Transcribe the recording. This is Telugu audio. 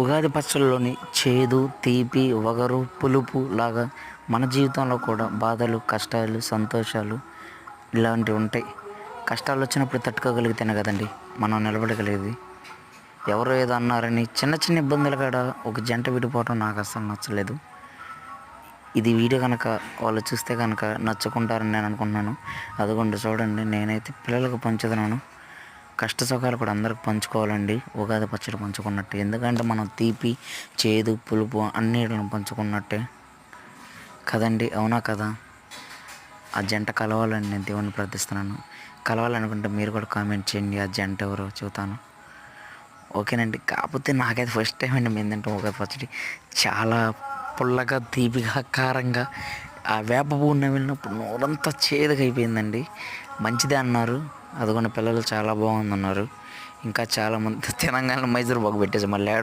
ఉగాది పచ్చడిలోని చేదు, తీపి, వగరు, పులుపు లాగా మన జీవితంలో కూడా బాధలు, కష్టాలు, సంతోషాలు ఇలాంటివి ఉంటాయి. కష్టాలు వచ్చినప్పుడు తట్టుకోగలిగితేనే కదండి మనం నిలబడగలిగేది. ఎవరో ఏదో అన్నారని చిన్న చిన్న ఇబ్బందులు కాడ ఒక జంట విడిపోవటం నాకు అస్సలు నచ్చలేదు. ఇది వీడియో కనుక వాళ్ళు చూస్తే కనుక నచ్చుకుంటారని నేను అనుకుంటున్నాను. అదిగోండి చూడండి, నేనైతే పిల్లలకు పంచుతున్నాను. కష్ట సుఖాలు కూడా అందరికి పంచుకోవాలండి, ఉగాది పచ్చడి పంచుకున్నట్టే. ఎందుకంటే మనం తీపి, చేదు, పులుపు అన్నిటిని పంచుకున్నట్టే కదండి, అవునా కదా? ఆ జంట కలవాలని నేను దేవుణ్ణి ప్రార్థిస్తున్నాను. కలవాలనుకుంటే మీరు కూడా కామెంట్ చేయండి, ఆ జంట ఎవరో చెబుతాను. ఓకేనండి. కాకపోతే నాకైతే ఫస్ట్ టైం అండి మేము తింటాం ఉగాది పచ్చడి. చాలా పుల్లగా, తీపిగా, కారంగా, ఆ వేప పువ్వు నమిలినప్పుడు నోరంతా చేదుగా అయిపోయిందండి. మంచిదే అన్నారు, అదిగోండి పిల్లలు చాలా బాగుందన్నారు. ఇంకా చాలామంది తినంగానే మైసూర్ పాకు పెట్టేసి మళ్ళీ